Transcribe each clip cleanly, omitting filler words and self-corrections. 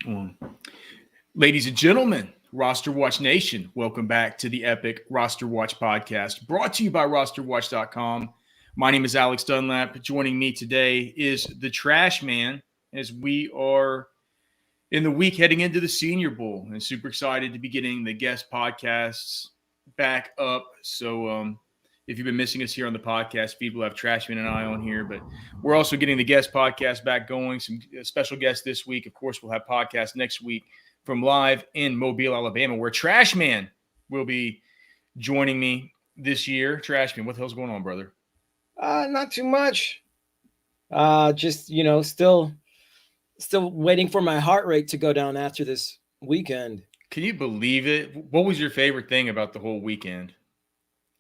Um, Ladies and gentlemen, RosterWatch Nation, welcome back to the epic RosterWatch Podcast, brought to you by RosterWatch.com. My name is Alex Dunlap. Joining me today is the Trashman, as we are in the week heading into the Senior Bowl, and super excited to be getting the guest podcasts back up. So if you've been missing us here on the podcast feed, we'll have Trashman and I on here, but we're also getting the guest podcast back going. Some special guests this week. Of course, we'll have podcasts next week from live in Mobile, Alabama, where Trashman will be joining me this year. Trashman, what the hell's going on, brother? Not too much. Just, still waiting for my heart rate to go down after this weekend. Can you believe it? What was your favorite thing about the whole weekend?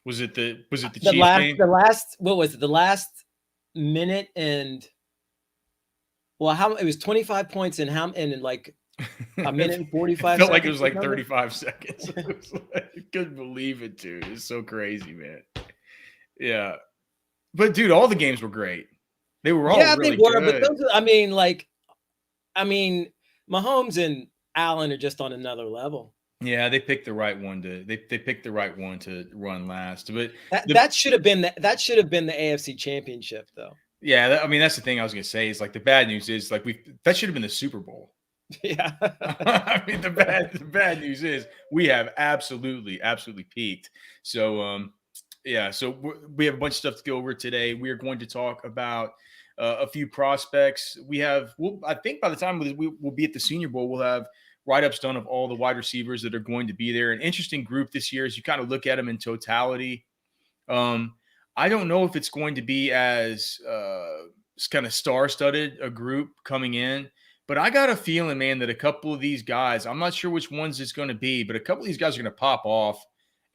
Was it the Chiefs game? The last minute and it was 25 points in like a minute and 45 it felt seconds. Like it was like 35 seconds. I couldn't believe it, dude. It's so crazy, man. Yeah. But dude, all the games were great. They were all really good. But those, Mahomes and Allen are just on another level. Yeah, they picked the right one to run last. But that should have been the AFC Championship, though. Yeah, that's the thing I was gonna say. Is like the bad news is like that should have been the Super Bowl. Yeah. The bad news is we have absolutely peaked. So so we have a bunch of stuff to go over today. We are going to talk about a few prospects. I think by the time we'll be at the Senior Bowl, we'll have write-ups done of all the wide receivers that are going to be there. An interesting group this year as you kind of look at them in totality. I don't know if it's going to be as kind of star-studded a group coming in, but I got a feeling, man, that a couple of these guys, I'm not sure which ones it's going to be, but a couple of these guys are going to pop off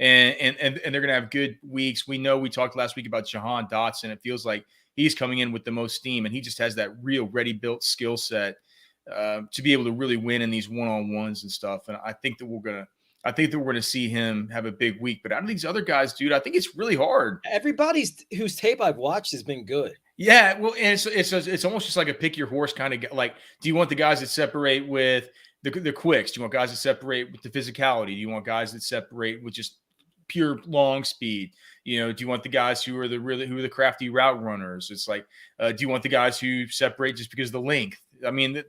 and they're going to have good weeks. We talked last week about Jahan Dotson. It feels like he's coming in with the most steam, and he just has that real ready-built skill set to be able to really win in these one-on-ones and stuff. And I think that we're gonna see him have a big week. But out of these other guys, dude, I think it's really hard. Everybody's whose tape I've watched has been good. Yeah, well, and it's almost just like a pick your horse kind of like. Do you want the guys that separate with the quicks? Do you want guys that separate with the physicality? Do you want guys that separate with just pure long speed? Do you want the guys who are the crafty route runners? It's like, do you want the guys who separate just because of the length?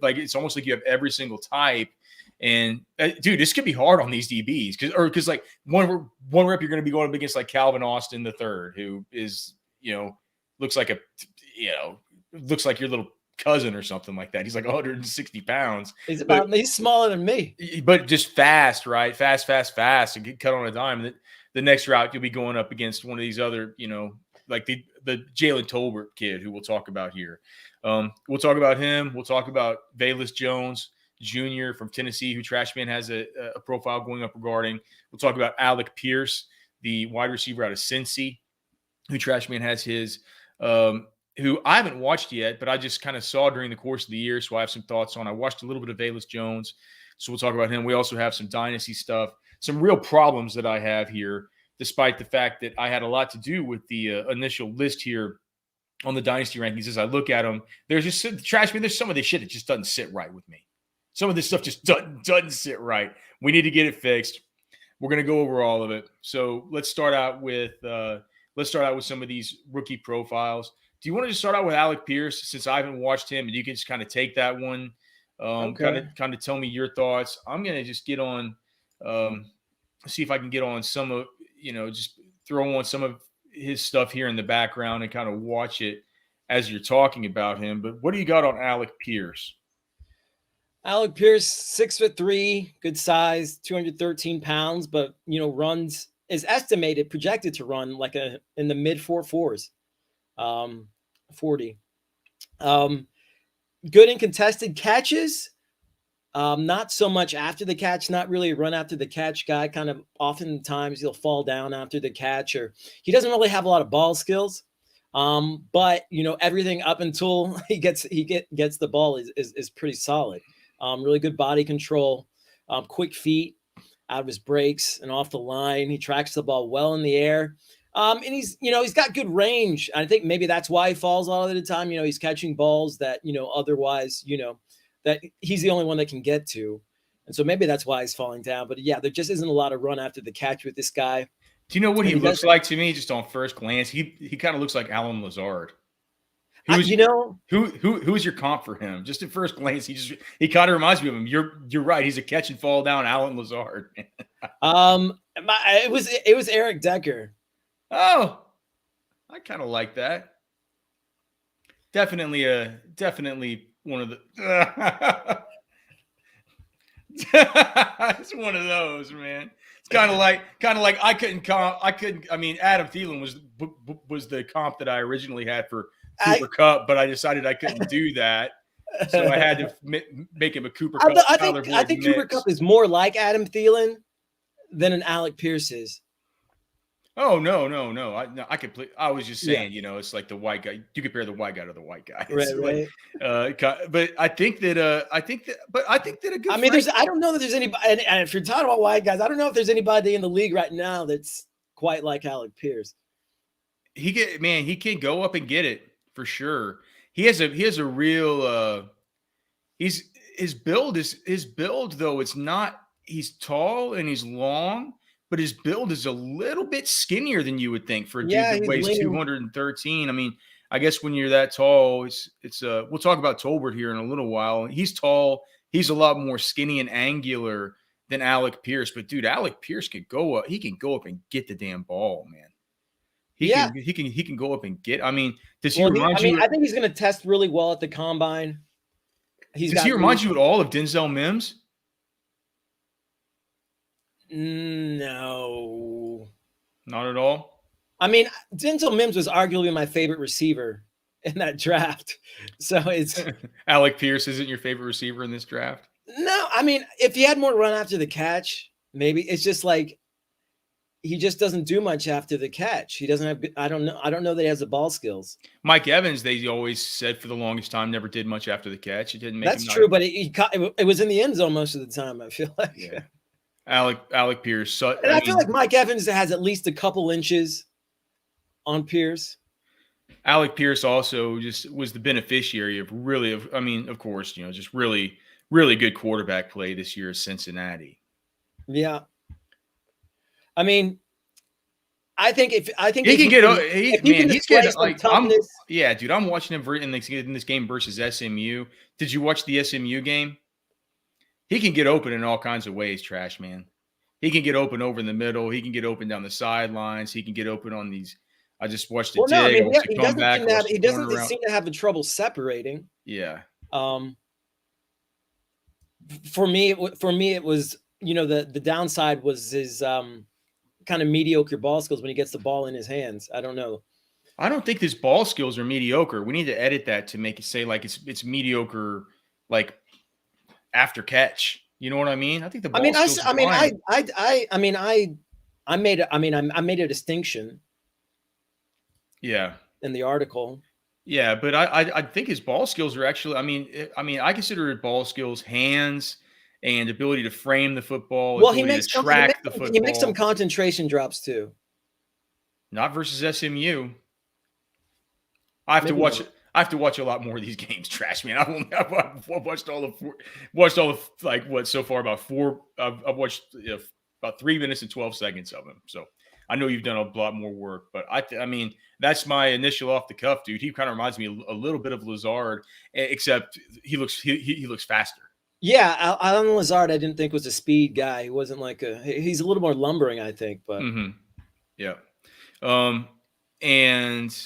Like it's almost like you have every single type. And dude, this could be hard on these DBs because like one rep you're going to be going up against like Calvin Austin III, who is looks like your little cousin or something like that. He's like 160 pounds. He's smaller than me, but just fast, right? Fast, and get cut on a dime. The next route you'll be going up against one of these other, like the Jalen Tolbert kid who we'll talk about here. We'll talk about him. We'll talk about Bayless Jones Jr. from Tennessee, who Trashman has a profile going up regarding. We'll talk about Alec Pierce, the wide receiver out of Cincy, who Trashman has his, who I haven't watched yet, but I just kind of saw during the course of the year, so I have some thoughts on. I watched a little bit of Velus Jones, so we'll talk about him. We also have some dynasty stuff, some real problems that I have here, despite the fact that I had a lot to do with the initial list here on the Dynasty Rankings. As I look at them, there's just Trashman. There's some of this shit that just doesn't sit right with me. Some of this stuff just doesn't sit right. We need to get it fixed. We're going to go over all of it. So let's start out with some of these rookie profiles. Do you want to just start out with Alec Pierce, since I haven't watched him, and you can just kind of take that one, okay. kind of tell me your thoughts. I'm going to just get on, see if I can get on some of, just throw on some of his stuff here in the background and kind of watch it as you're talking about him. But what do you got on Alec Pierce? Alec Pierce, 6'3", good size, 213 pounds, but is projected to run like in the mid 4.4s, 40. Good in contested catches. Not so much after the catch, not really a run after the catch guy. Kind of oftentimes he'll fall down after the catch, or he doesn't really have a lot of ball skills. But everything up until he gets the ball is pretty solid. Really good body control, quick feet out of his breaks and off the line. He tracks the ball well in the air. And he's got good range. I think maybe that's why he falls a lot of the time. He's catching balls that, otherwise, that he's the only one that can get to. And so maybe that's why he's falling down. But yeah, there just isn't a lot of run after the catch with this guy. Do you know what he looks like to me just on first glance? He kind of looks like Allen Lazard. Who's your comp for him? Just at first glance, he kind of reminds me of him. You're right. He's a catch and fall down Allen Lazard. It was Eric Decker. Oh, I kind of like that. Definitely one of the. It's one of those, man. It's kind of like I couldn't. I mean, Adam Thielen was the comp that I originally had for Cooper Kupp, but I decided I couldn't do that, so I had to make him a Cooper Kupp. I think Cooper Kupp is more like Adam Thielen than an Alec Pierce is. Oh no! I was just saying, it's like the white guy. You compare the white guy to the white guy, right? But I think that a good. I mean, I don't know that there's anybody. And if you're talking about white guys, I don't know if there's anybody in the league right now that's quite like Alec Pierce. He can go up and get it for sure. He has a real. His build though. It's not. He's tall and he's long. But his build is a little bit skinnier than you would think for a dude that weighs 213. I mean, I guess when you're that tall, it's we'll talk about Tolbert here in a little while. He's tall. He's a lot more skinny and angular than Alec Pierce. But dude, Alec Pierce can go up. He can go up and get the damn ball, man. He can go up and get. I mean, does he remind you? I think he's going to test really well at the combine. Does he remind you at all of Denzel Mims? No, not at all. I mean, Denzel Mims was arguably my favorite receiver in that draft. So it's Alec Pierce isn't your favorite receiver in this draft? No, I mean, if he had more run after the catch, maybe. It's just like he just doesn't do much after the catch. He doesn't have. I don't know that he has the ball skills. Mike Evans, they always said for the longest time, never did much after the catch. It didn't make. That's true, but it was in the end zone most of the time. I feel like. Yeah. Alec Pierce. I feel like Mike Evans has at least a couple inches on Pierce. Alec Pierce also just was the beneficiary of of course, just really, really good quarterback play this year at Cincinnati. Yeah. I mean, I think he can get. He's getting like. Dude, I'm watching him in this game versus SMU. Did you watch the SMU game? He can get open in all kinds of ways, Trash Man. He can get open over in the middle. He can get open down the sidelines. He can get open on these. I just watched the dig. He doesn't seem to have the trouble separating. Yeah. For me, it was the downside was his kind of mediocre ball skills when he gets the ball in his hands. I don't know. I don't think his ball skills are mediocre. We need to edit that to make it say like it's mediocre, like. After catch, you know what I mean? I think the ball I made a distinction. Yeah. In the article. Yeah, but I think his ball skills are actually. I consider it ball skills, hands, and ability to frame the football. Well, he makes some concentration drops too. Not versus SMU. I have to watch it. I have to watch a lot more of these games, Trash Man. I've watched all the like what so far about four. I've watched about 3 minutes and 12 seconds of them. So I know you've done a lot more work, but I mean that's my initial off the cuff, dude. He kind of reminds me a little bit of Lazard, except he looks faster. Yeah, Allen Lazard, I didn't think was a speed guy. He wasn't like he's a little more lumbering, I think. But yeah, and.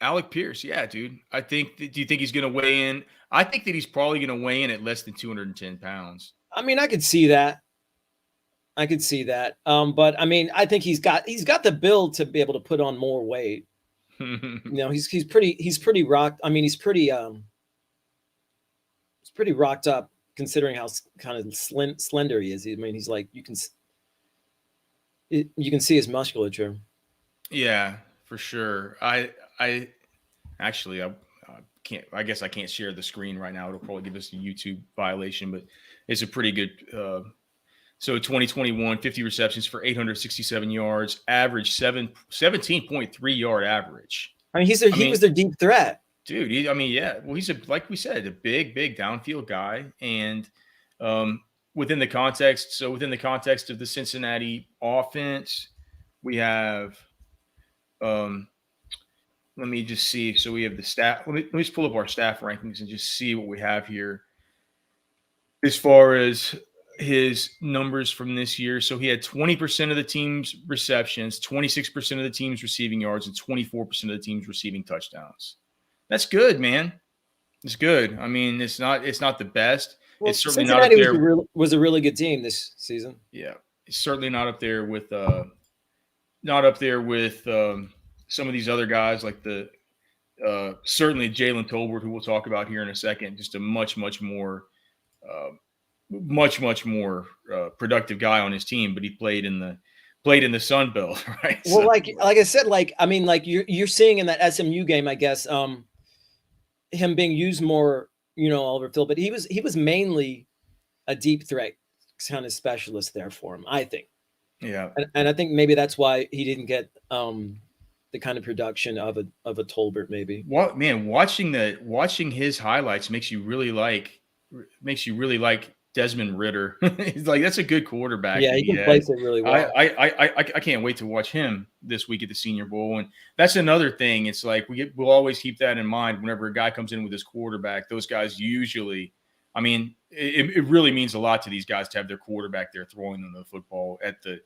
Alec Pierce, yeah, dude. Do you think he's going to weigh in? I think that he's probably going to weigh in at less than 210 pounds. I mean, I could see that. But I mean, I think he's got the build to be able to put on more weight. He's pretty rocked. I mean, he's pretty rocked up considering how kind of slender he is. I mean, he's like you can see his musculature. Yeah, for sure. I can't. I guess I can't share the screen right now. It'll probably give us a YouTube violation, but it's a pretty good. So 2021, 50 receptions for 867 yards, average 17.3 yard average. I mean, he was their deep threat. Dude, I mean, yeah. Well, he's like we said, a big downfield guy, and within the context of the Cincinnati offense, we have. Let me just see. So we have the staff. Let me just pull up our staff rankings and just see what we have here as far as his numbers from this year. So he had 20% of the team's receptions, 26% of the team's receiving yards, and 24% of the team's receiving touchdowns. That's good, man. It's good. I mean, it's not the best. Well, it's certainly Cincinnati not up there. Was a really good team this season. Yeah, it's certainly not up there with some of these other guys like certainly Jalen Tolbert, who we'll talk about here in a second. Just a much more productive guy on his team, but he played in the Sun Belt, right? Well, so, like I said, you're seeing in that SMU game, I guess, him being used more, all over field, but he was mainly a deep threat kind of specialist there for him, I think. Yeah, and I think maybe that's why he didn't get the kind of production of a Tolbert, maybe. What, man, watching his highlights makes you really like Desmond Ridder. He's like, that's a good quarterback. Yeah, he can place it really well. I can't wait to watch him this week at the Senior Bowl. And that's another thing. It's like we'll always keep that in mind whenever a guy comes in with his quarterback. Those guys usually, I mean, it really means a lot to these guys to have their quarterback there throwing them the football at the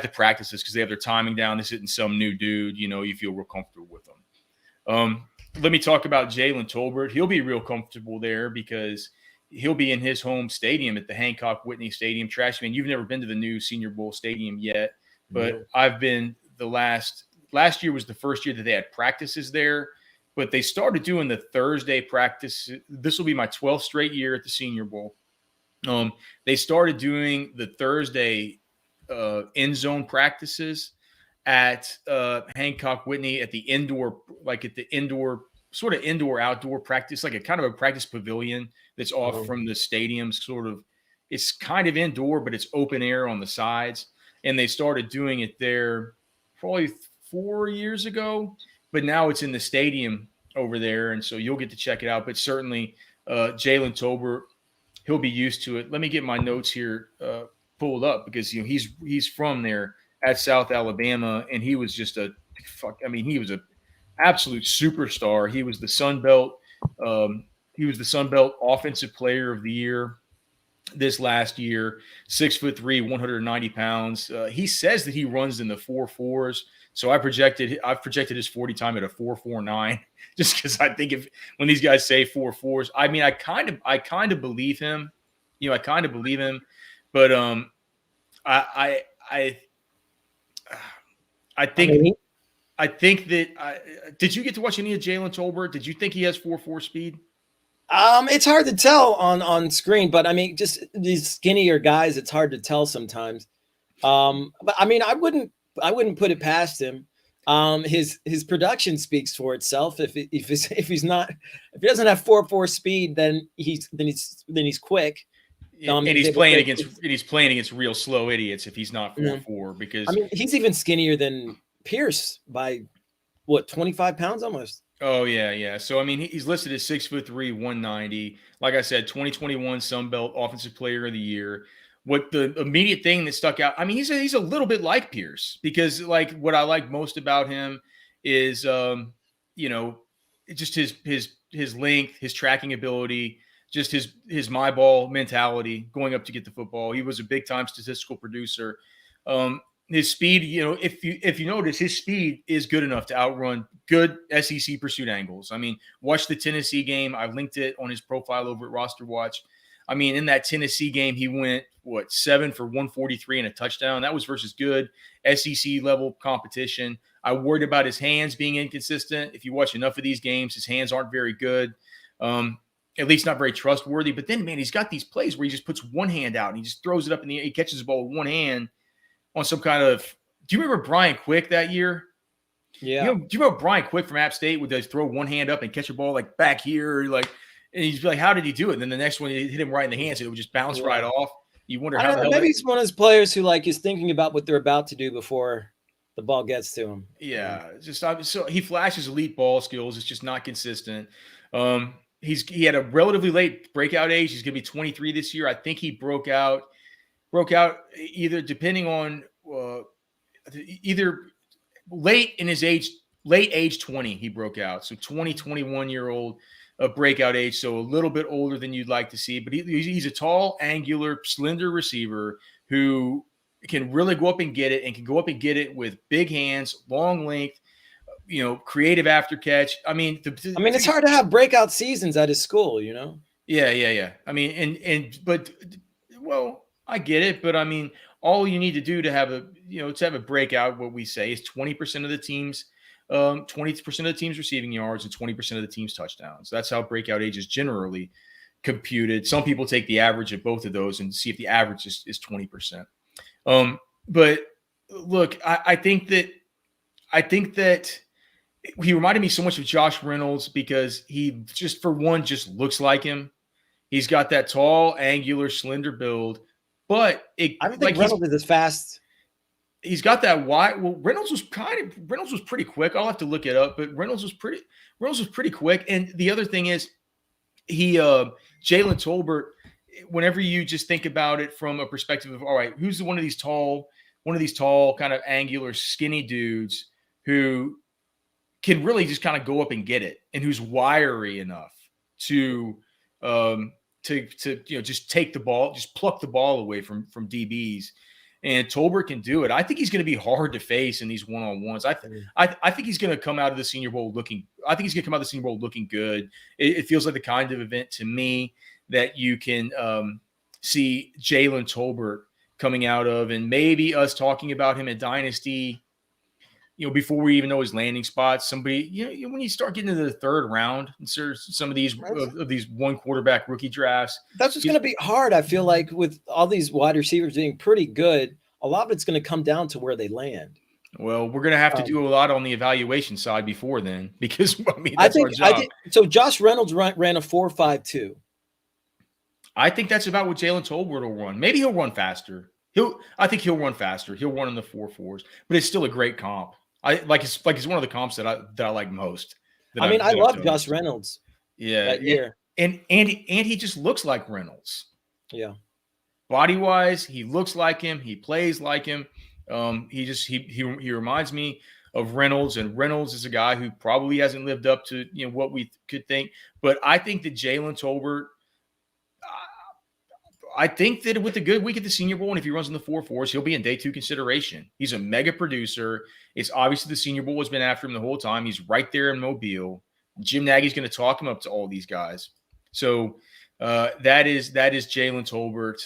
practices because they have their timing down. This isn't some new dude, you feel real comfortable with them. Let me talk about Jalen Tolbert. He'll be real comfortable there because he'll be in his home stadium at the Hancock Whitney Stadium. Trashman, you've never been to the new Senior Bowl Stadium yet, but no. I've been last year was the first year that they had practices there, but they started doing the Thursday practice. This will be my 12th straight year at the Senior Bowl. They started doing the Thursday end zone practices at Hancock Whitney at the indoor sort of indoor outdoor practice, like a kind of a practice pavilion that's off from the stadium. It's kind of indoor, but it's open air on the sides. And they started doing it there probably 4 years ago, but now it's in the stadium over there. And so you'll get to check it out. But certainly Jalen Tolbert, he'll be used to it. Let me get my notes here pulled up because he's from there at South Alabama, and he was just he was a absolute superstar. He was the Sun Belt. He was the Sun Belt Offensive Player of the Year this last year. 6'3", 190 pounds. He says that he runs in the 4.4s. So I've projected his 40 time at a 4.49, just because I think when these guys say 4.4s, I mean I kind of believe him. I kind of believe him, but I think. I think that did you get to watch any of Jalen Tolbert? Did you think he has 4.4 speed? It's hard to tell on screen, but I mean, just these skinnier guys, it's hard to tell sometimes. But I mean, I wouldn't put it past him. His production speaks for itself. If he doesn't have 4.4 speed, then he's quick. And he's playing against real slow idiots if he's not 4.4 because I mean, he's even skinnier than Pierce by 25 pounds almost. Oh yeah. So I mean, he's listed as 6'3", 190. Like I said, 2021 Sun Belt Offensive Player of the Year. What the immediate thing that stuck out? I mean, he's a little bit like Pierce because like what I like most about him is just his length, his tracking ability, just his my ball mentality, going up to get the football. He was a big time statistical producer. His speed, if you notice, his speed is good enough to outrun good SEC pursuit angles. I mean, watch the Tennessee game. I linked it on his profile over at RosterWatch. I mean, in that Tennessee game, he went, 7 for 143 and a touchdown. That was versus good SEC level competition. I worried about his hands being inconsistent. If you watch enough of these games, his hands aren't very good, at least not very trustworthy. But then, man, he's got these plays where he just puts one hand out and he just throws it up in the air. He catches the ball with one hand on some kind of – do you remember Brian Quick that year? Yeah. Do you remember Brian Quick from App State would just throw one hand up and catch a ball like back here? And he'd be like, how did he do it? And then the next one, he hit him right in the hands and it would just bounce right off. You wonder how the hell – maybe he's one of those players who is thinking about what they're about to do before the ball gets to him. Yeah, so he flashes elite ball skills. It's just not consistent. He had a relatively late breakout age. He's going to be 23 this year. I think he broke out either depending on either late age 20 he broke out. So 21-year-old breakout age. So a little bit older than you'd like to see, but he's a tall, angular, slender receiver who can really go up and get it, and can go up and get it with big hands, long length, creative after catch. I mean, it's hard to have breakout seasons at his school, Yeah. I mean, but I get it, but I mean, all you need to do to have a breakout, what we say is 20% of the teams, 20% of the team's receiving yards and 20% of the team's touchdowns. That's how breakout age is generally computed. Some people take the average of both of those and see if the average is 20%. But look, I think that he reminded me so much of Josh Reynolds because he just looks like him. He's got that tall, angular, slender build, but I don't think Reynolds is as fast. He's got that wide. Well, Reynolds was pretty quick. I'll have to look it up, but Reynolds was pretty quick. And the other thing is, Jalen Tolbert. Whenever you just think about it from a perspective of, all right, who's one of these tall, kind of angular, skinny dudes who can really just kind of go up and get it, and who's wiry enough to just take the ball, just pluck the ball away from DBs. And Tolbert can do it. I think he's going to be hard to face in these one-on-ones. I think he's going to come out of the Senior Bowl looking. I think he's going to come out of the Senior Bowl looking good. It feels like the kind of event to me that you can see Jalen Tolbert coming out of, and maybe us talking about him at Dynasty, before we even know his landing spots. Somebody, when you start getting into the third round, some of these one quarterback rookie drafts, that's just going to be hard. I feel like with all these wide receivers being pretty good, a lot of it's going to come down to where they land. Well, we're going to have to do a lot on the evaluation side before then, because that's our job. So Josh Reynolds ran a 4.52. I think that's about what Jalen Tolbert will run. Maybe he'll run faster. I think he'll run faster. He'll run in the 4.4s, but it's still a great comp. It's one of the comps that I like most. I love Josh Reynolds. Yeah, that year. And he just looks like Reynolds. Yeah, body wise, he looks like him. He plays like him. He reminds me of Reynolds, and Reynolds is a guy who probably hasn't lived up to what we could think. But I think that Jalen Tolbert. I think that with a good week at the Senior Bowl, and if he runs in the 4.4s, he'll be in day 2 consideration. He's a mega producer. It's obviously the Senior Bowl has been after him the whole time. He's right there in Mobile. Jim Nagy's going to talk him up to all these guys. So that is Jalen Tolbert.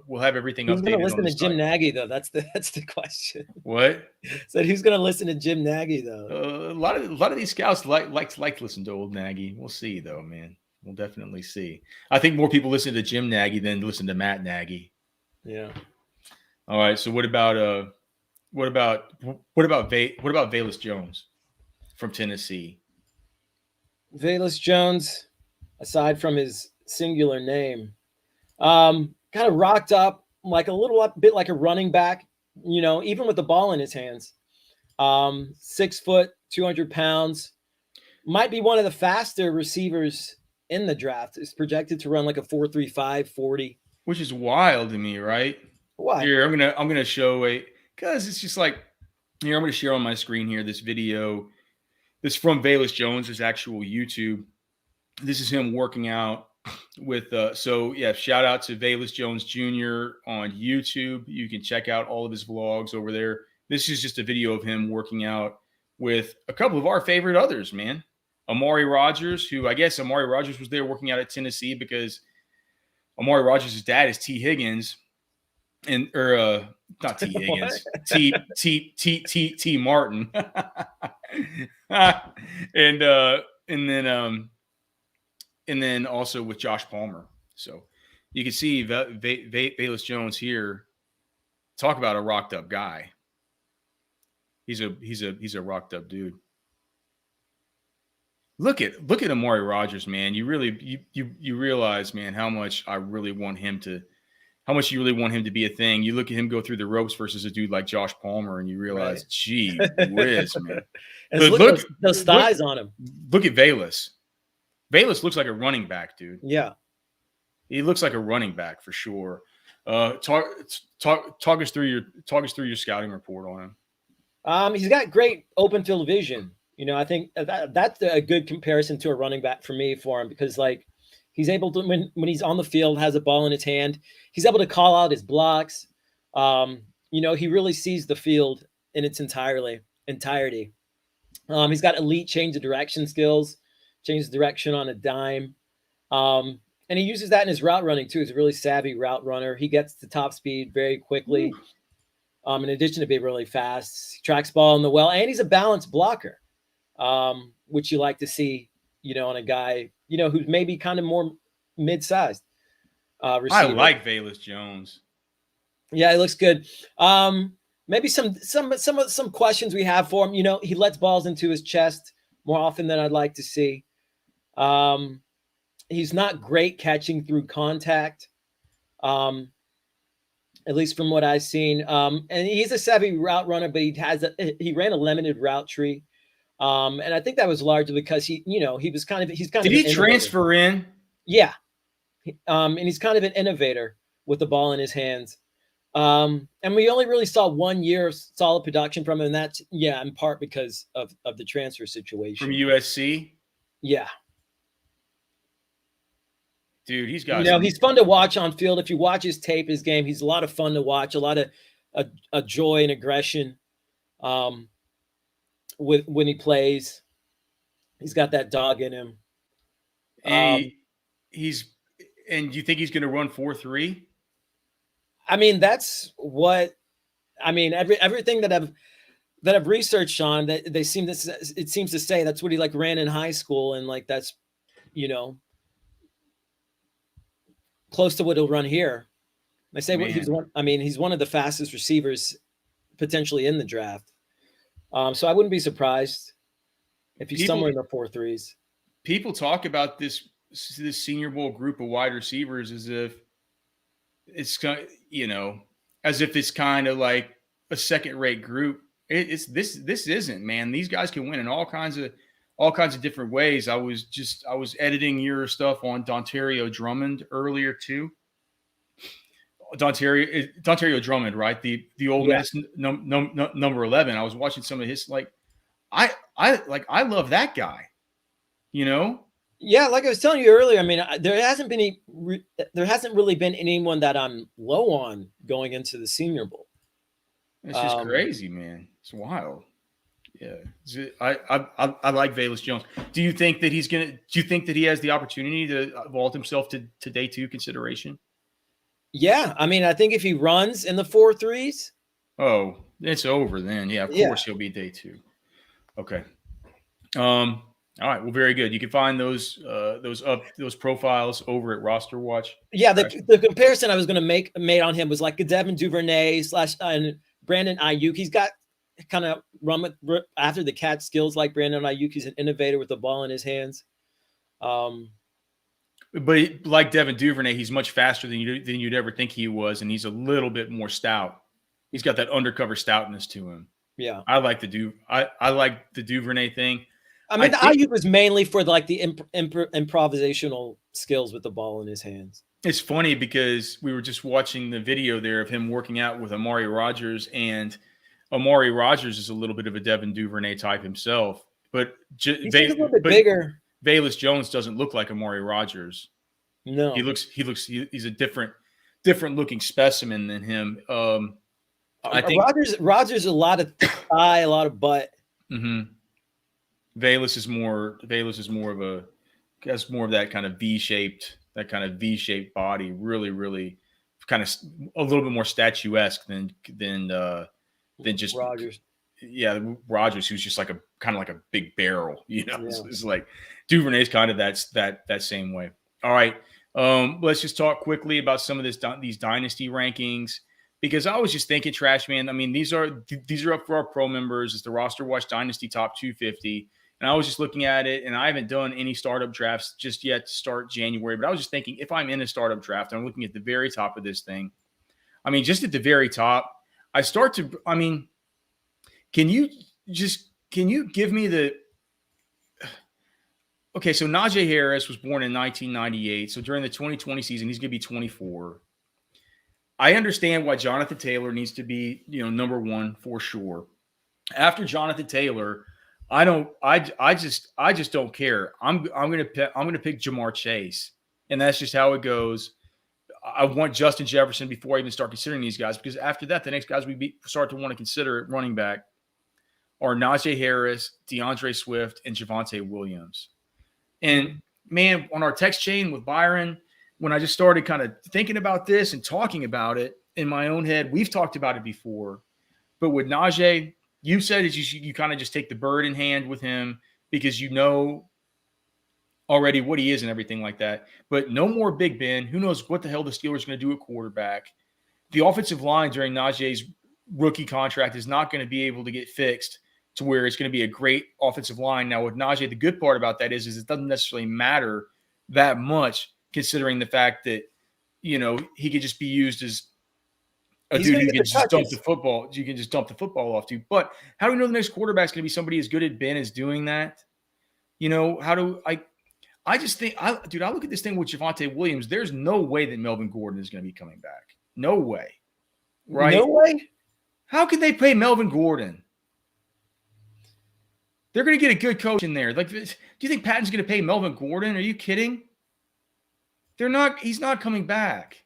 We'll have everything updated. Who's going to listen to Jim Nagy though? That's the question. What? Said who's going to listen to Jim Nagy though? A lot of these scouts like to listen to old Nagy. We'll see though, man. We'll definitely see. I think more people listen to Jim Nagy than listen to Matt Nagy. Yeah. All right. So what about Velus Jones from Tennessee? Velus Jones, aside from his singular name, kind of rocked up like a bit like a running back, even with the ball in his hands. 6 foot, 200 pounds, might be one of the faster receivers in the draft. Is projected to run like a 4.35 40, which is wild to me, right? Why? Here, I'm gonna show because it's just like here. I'm gonna share on my screen here this video. This from Bayless Jones' actual YouTube. This is him working out with shout out to Velus Jones Jr. on YouTube. You can check out all of his vlogs over there. This is just a video of him working out with a couple of our favorite others, man. Amari Rodgers, who I guess Amari Rodgers was there working out at Tennessee because Amari Rodgers' dad is T. Higgins, not T. Higgins, T. Martin, and then also with Josh Palmer. So you can see Velus Jones here. Talk about a rocked up guy. He's a rocked up dude. Look at Amari Rodgers, man. You really you realize, man, how much I really want him to how much you really want him to be a thing. You look at him go through the ropes versus a dude like Josh Palmer, and you realize, Right. gee whiz, man. And look at those thighs on him. Look at Velus. Velus looks like a running back, dude. Yeah. He looks like a running back for sure. Talk us through your scouting report on him. He's got great open field vision. I think that's a good comparison to a running back for him, because like he's able to, when he's on the field, has a ball in his hand, he's able to call out his blocks. He really sees the field in its entirety. He's got elite change of direction skills, change the direction on a dime. And he uses that in his route running too. He's a really savvy route runner. He gets to top speed very quickly. In addition to being really fast, he tracks ball in the well, and he's a balanced blocker, which you like to see, on a guy, who's maybe kind of more mid-sized receiver. I like Bayless Jones. Yeah, he looks good. Maybe some questions we have for him. He lets balls into his chest more often than I'd like to see. He's not great catching through contact, at least from what I've seen. And he's a savvy route runner, but he ran a limited route tree. And I think that was largely because he's kind of Did he transfer in? Yeah. And he's kind of an innovator with the ball in his hands. And we only really saw 1 year solid production from him. And that's, in part because of the transfer situation. From USC? Yeah. Dude, he's got he's fun to watch on field. If you watch his tape, his game, he's a lot of fun to watch, a lot of a joy and aggression when he plays. He's got that dog in him. And you think he's going to run 4.3? I mean, that's what everything that I've researched on, that it seems to say that's what he like ran in high school, and like that's close to what he'll run here. I say he's one of the fastest receivers potentially in the draft. So I wouldn't be surprised if he's somewhere in the 4.3s. People talk about this Senior Bowl group of wide receivers as if it's kind of like a second-rate group. This isn't, man. These guys can win in all kinds of different ways. I was editing your stuff on Dontario Drummond earlier too. Dontario Drummond, right? The Ole Miss number 11. I was watching some of his, I love that guy. Yeah, like I was telling you earlier, I mean, there hasn't really been anyone that I'm low on going into the Senior Bowl. It's just crazy, man. It's wild. Yeah, I like Velus Jones. Do you think that he has the opportunity to vault himself to day 2 consideration? Yeah, I mean, I think if he runs in the 4.3s, oh, it's over then. Yeah, of course he'll be day 2. Okay. All right. Well, very good. You can find those profiles over at RosterWatch. Yeah, the comparison I was going to made on him was like a Devin Duvernay / and Brandon Ayuk. He's got kind of run after the catch skills like Brandon Ayuk. He's an innovator with the ball in his hands. But like Devin Duvernay, he's much faster than you'd ever think he was, and he's a little bit more stout. He's got that undercover stoutness to him. Yeah, I like the Duvernay thing. I mean, the Ayuk was mainly for like the improvisational skills with the ball in his hands. It's funny because we were just watching the video there of him working out with Amari Rodgers, and Amari Rodgers is a little bit of a Devin Duvernay type himself, but he's a little bit bigger. Velus Jones doesn't look like Amari Rodgers. No, he's a different looking specimen than him. I think Rodgers a lot of thigh, a lot of butt. Mm-hmm. Velus is more of that kind of V-shaped body. Really, really kind of a little bit more statuesque than just Rodgers. Yeah, Rodgers, who's just like a kind of like a big barrel, It's like Duvernay's kind of that same way. All right, let's just talk quickly about some of these dynasty rankings, because I was just thinking, Trashman. I mean, these are up for our pro members. It's the RosterWatch Dynasty Top 250. And I was just looking at it, and I haven't done any startup drafts just yet to start January. But I was just thinking, if I'm in a startup draft, I'm looking at the very top of this thing. I mean, just at the very top, can you give me the – okay, so Nadja Harris was born in 1998. So during the 2020 season, he's going to be 24. I understand why Jonathan Taylor needs to be, number one for sure. After Jonathan Taylor, I just don't care. I'm going to pick Jamar Chase, and that's just how it goes. I want Justin Jefferson before I even start considering these guys, because after that, the next guys we start to want to consider running back are Najee Harris, DeAndre Swift, and Javonte Williams. And man, on our text chain with Byron, when I just started kind of thinking about this and talking about it in my own head, we've talked about it before, but with Najee, you said that you kind of just take the bird in hand with him because you know already what he is and everything like that. But no more Big Ben. Who knows what the hell the Steelers are going to do at quarterback. The offensive line during Najee's rookie contract is not going to be able to get fixed to where it's going to be a great offensive line. Now, with Najee, the good part about that is it doesn't necessarily matter that much, considering the fact that, he could just be used as a dude who can just dump the football. You can just dump the football off to. But how do we know the next quarterback is going to be somebody as good as Ben as doing that? I just think, I look at this thing with Javonte Williams. There's no way that Melvin Gordon is going to be coming back. No way. Right? No way? How could they pay Melvin Gordon? They're going to get a good coach in there. Like, do you think Patton's going to pay Melvin Gordon? Are you kidding? They're not. He's not coming back.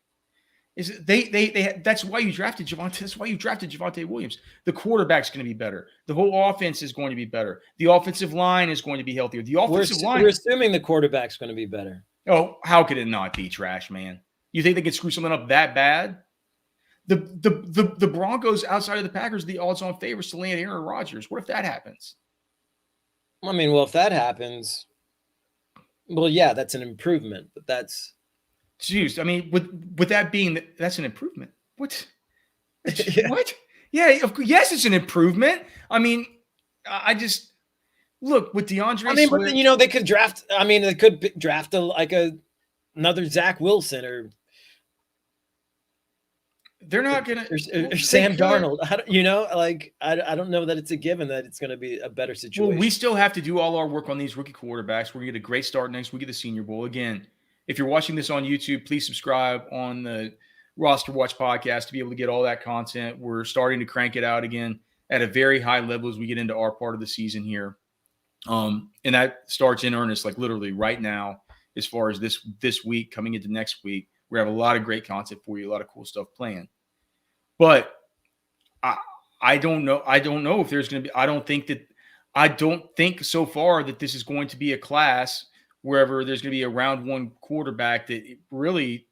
That's why you drafted Javonte. That's why you drafted Javonte Williams. The quarterback's going to be better. The whole offense is going to be better. The offensive line is going to be healthier. The offensive line. We're assuming the quarterback's going to be better. Oh, how could it not be, trash man? You think they could screw something up that bad? The Broncos outside of the Packers, the odds-on favorites to land Aaron Rodgers. What if that happens? I mean, well, if that happens, well, yeah, that's an improvement, but that's. Jeez, I mean, with that being that's an improvement. What? Yeah. What? Yeah, yes, it's an improvement. I mean, I just look with DeAndre. I mean, Swift, but they could draft. I mean, they could draft another Zach Wilson or. They're not gonna or Sam Darnold. I don't know that it's a given that it's going to be a better situation. Well, we still have to do all our work on these rookie quarterbacks. We're gonna get a great start next week at the Senior Bowl again. If you're watching this on YouTube, please subscribe on the RosterWatch Podcast to be able to get all that content. We're starting to crank it out again at a very high level as we get into our part of the season here. And that starts in earnest, like literally right now, as far as this week coming into next week. We have a lot of great content for you, a lot of cool stuff planned. But I don't know. I don't know if there's going to be – I don't think so far that this is going to be a class – wherever there's going to be a round one quarterback that really,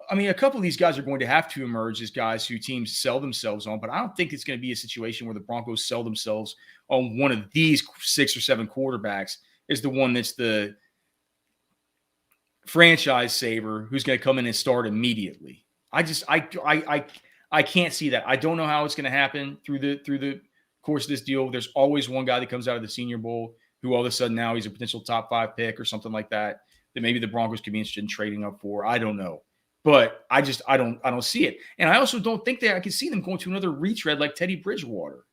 I mean, a couple of these guys are going to have to emerge as guys who teams sell themselves on, but I don't think it's going to be a situation where the Broncos sell themselves on one of these 6 or 7 quarterbacks is the one that's the franchise saver who's going to come in and start immediately. I can't see that. I don't know how it's going to happen through the course of this deal. There's always one guy that comes out of the Senior Bowl who all of a sudden now he's a potential top 5 pick or something like that maybe the Broncos could be interested in trading up for. I don't know. But I don't see it. And I also don't think I can see them going to another retread like Teddy Bridgewater.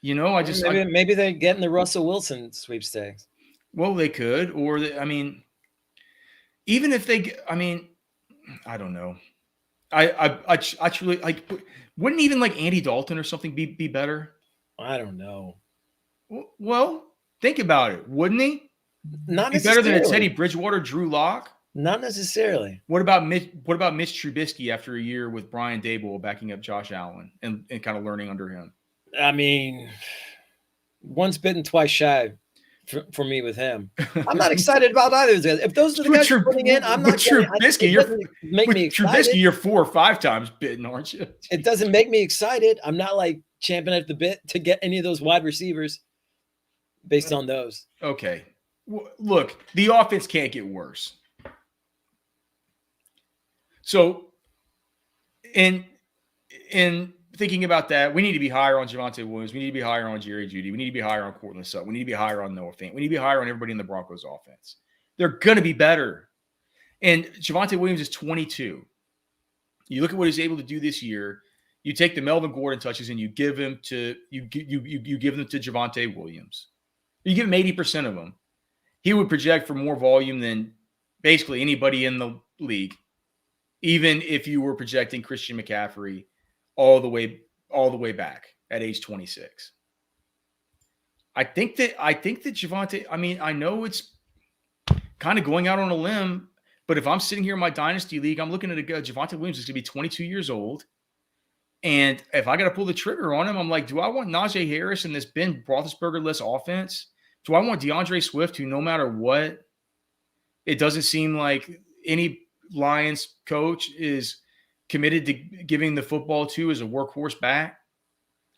Maybe they're getting the Russell Wilson sweepstakes. Well, they could. Or, even if they – I don't know. I truly – like, wouldn't even like Andy Dalton or something be better? I don't know. Well, think about it. Wouldn't he? Not be better than a Teddy Bridgewater, Drew Lock? Not necessarily. What about Mitch Trubisky after a year with Brian Daboll backing up Josh Allen and kind of learning under him? I mean, once bitten, twice shy for me with him. I'm not excited about either of those guys. If those are the guys you're putting in, I'm not Trubisky. Trubisky, you're 4 or 5 times bitten, aren't you? It doesn't make me excited. I'm not like champing at the bit to get any of those wide receivers based on those. Okay. Look, the offense can't get worse. So in thinking about that, we need to be higher on Javonte Williams. We need to be higher on Jerry Jeudy. We need to be higher on Courtland Sutton. We need to be higher on Noah Fant. We need to be higher on everybody in the Broncos offense. They're going to be better. And Javonte Williams is 22. You look at what he's able to do this year. You take the Melvin Gordon touches and you give them to Javonte Williams. You give him 80% of them. He would project for more volume than basically anybody in the league, even if you were projecting Christian McCaffrey all the way back at age 26. I think that Javonte, I mean, I know it's kind of going out on a limb, but if I'm sitting here in my dynasty league, I'm looking at Javonte Williams is going to be 22 years old. And if I got to pull the trigger on him, I'm like, do I want Najee Harris in this Ben Roethlisberger-less offense? Do I want DeAndre Swift, who no matter what, it doesn't seem like any Lions coach is committed to giving the football to as a workhorse back?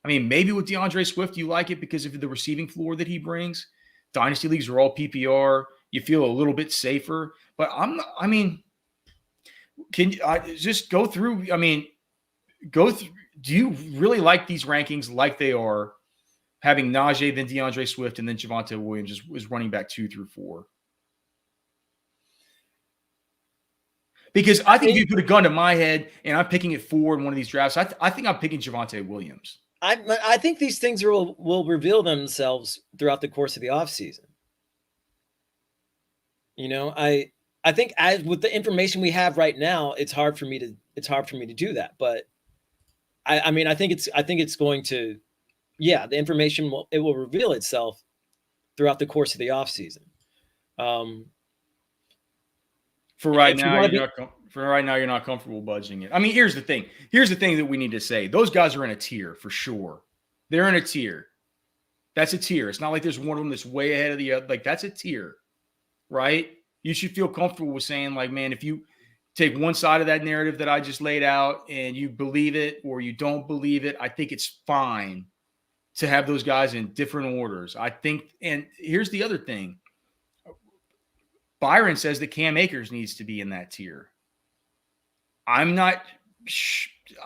I mean, maybe with DeAndre Swift, you like it because of the receiving floor that he brings. Dynasty leagues are all PPR. You feel a little bit safer. But can I just go through? I mean, do you really like these rankings like they are, having Najee, then DeAndre Swift, and then Javonte Williams is running back 2 through 4? Because I think if you put a gun to my head and I'm picking at 4 in one of these drafts, I think I'm picking Javonte Williams. I think these things will reveal themselves throughout the course of the offseason. You know, I think as with the information we have right now, it's hard for me to do that. But I mean, I think it's going to, the information will reveal itself throughout the course of the offseason. For right now, you're not comfortable budging it. I mean, here's the thing. Here's the thing that we need to say. Those guys are in a tier for sure. They're in a tier. That's a tier. It's not like there's one of them that's way ahead of the other. Like, that's a tier, right? You should feel comfortable with saying, like, man, if you take one side of that narrative that I just laid out and you believe it or you don't believe it, I think it's fine to have those guys in different orders. I think, and here's the other thing. Byron says that Cam Akers needs to be in that tier. I'm not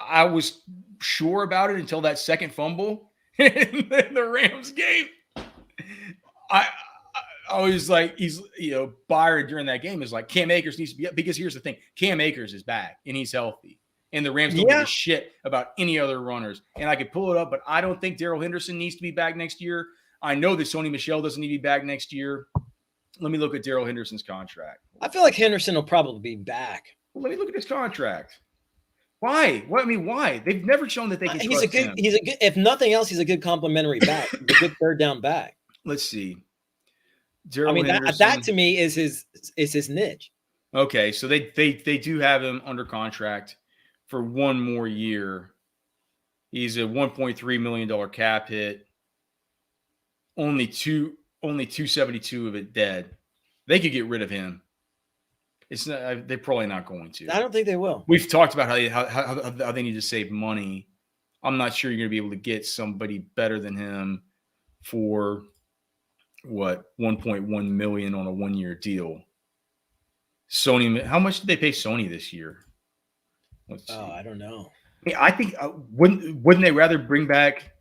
I was sure about it until that second fumble in the Rams game. I was like, Byron during that game is like, Cam Akers needs to be up, because here's the thing. Cam Akers is back and he's healthy. And the Rams don't give a shit about any other runners. And I could pull it up, but I don't think Daryl Henderson needs to be back next year. I know that Sony Michel doesn't need to be back next year. Let me look at Daryl Henderson's contract. I feel like Henderson will probably be back. Well, let me look at his contract. Why? Why? They've never shown that they can trust him. He's a good, if nothing else, he's a good complimentary back. He's a good third down back. Let's see. That to me is his niche. Okay, so they do have him under contract for one more year. He's a $1.3 million cap hit. Only 272 of it dead. They could get rid of him. It's not. They're probably not going to. I don't think they will. We've talked about how they need to save money. I'm not sure you're going to be able to get somebody better than him for what, 1.1 million on a 1-year deal. Sony, how much did they pay Sony this year? Let's see. I don't know. I think wouldn't they rather bring back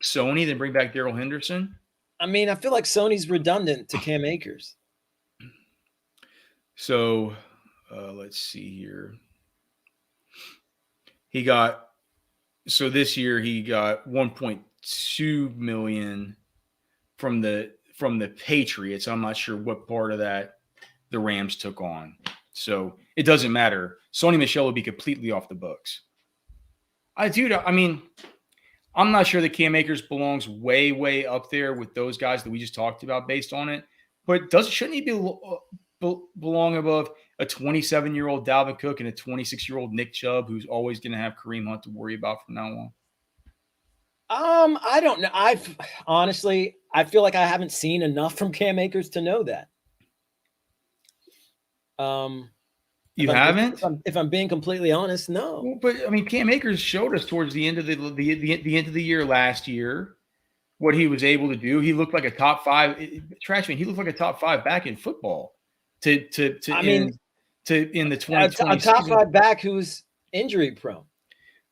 Sony than bring back Daryl Henderson? I mean, I feel like Sony's redundant to Cam Akers. So let's see here. This year he got 1.2 million from the Patriots. I'm not sure what part of that the Rams took on. So it doesn't matter. Sony Michel will be completely off the books. I mean, I'm not sure that Cam Akers belongs way, way up there with those guys that we just talked about based on it. But shouldn't he belong above a 27-year-old Dalvin Cook and a 26-year-old Nick Chubb, who's always going to have Kareem Hunt to worry about from now on? I don't know. I feel like I haven't seen enough from Cam Akers to know that. You haven't? If I'm being completely honest, no. Well, but I mean, Cam Akers showed us towards the end of the end of the year last year what he was able to do. He looked like a top 5 Trashman. He looked like a top 5 back in football. In the 2020 a top 5 back who's injury prone.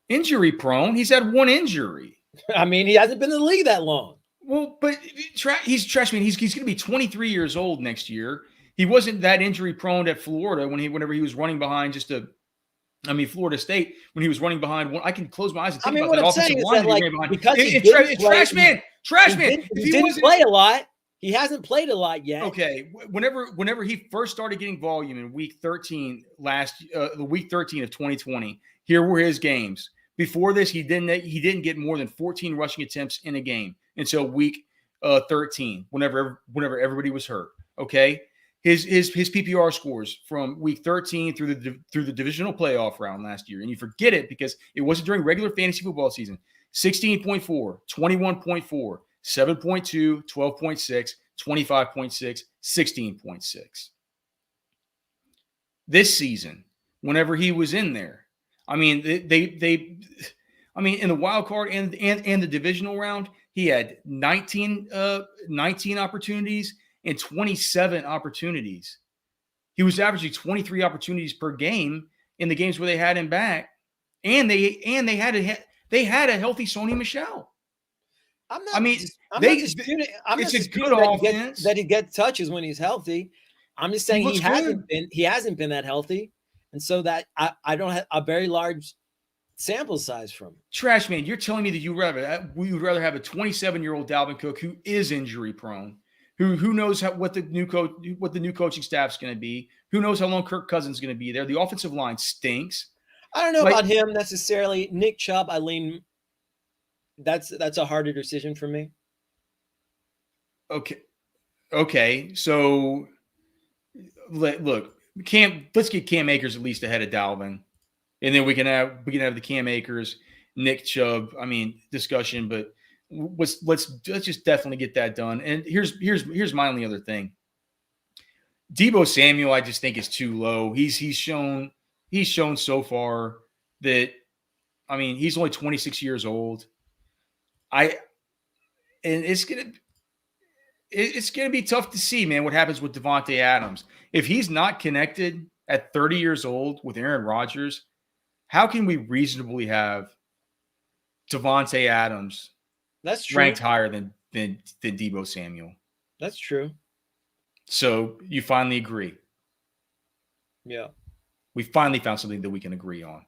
Injury prone. He's had one injury. I mean, he hasn't been in the league that long. Well, but he's Trashman. He's going to be 23 years old next year. He wasn't that injury prone at Florida whenever he was running behind Florida State, when he was running behind one. I can close my eyes and think about that offensive line. Because Trashman. He didn't play a lot. He hasn't played a lot yet. Okay, whenever he first started getting volume in week 13 the week 13 of 2020, here were his games. Before this, he didn't get more than 14 rushing attempts in a game until week 13. Whenever everybody was hurt. Okay, his PPR scores from week 13 through the divisional playoff round last year, and you forget it because it wasn't during regular fantasy football season. 16.4, 21.4. 7.2, 12.6, 25.6, 16.6. This season, whenever he was in there, I mean, in the wild card and the divisional round, he had 19 opportunities and 27 opportunities. He was averaging 23 opportunities per game in the games where they had him back, and they had a healthy Sony Michel. I'm not disputing that he gets touches when he's healthy. I'm just saying he hasn't been that healthy, and so that I don't have a very large sample size from him. Trashman, you're telling me that you would rather have a 27-year-old Dalvin Cook who is injury prone, who knows what the new coaching staff's going to be, who knows how long Kirk Cousins is going to be there. The offensive line stinks. I don't know about him necessarily. Nick Chubb, I lean. That's a harder decision for me. Okay. So look, let's get Cam Akers at least ahead of Dalvin, and then we can have the Cam Akers, Nick Chubb, discussion. But let's just definitely get that done. And here's my only other thing. Deebo Samuel, I just think is too low. He's shown so far that he's only 26 years old. It's gonna be tough to see, man, what happens with Davante Adams. If he's not connected at 30 years old with Aaron Rodgers, how can we reasonably have Davante Adams ranked higher than Deebo Samuel? That's true. So you finally agree. Yeah. We finally found something that we can agree on.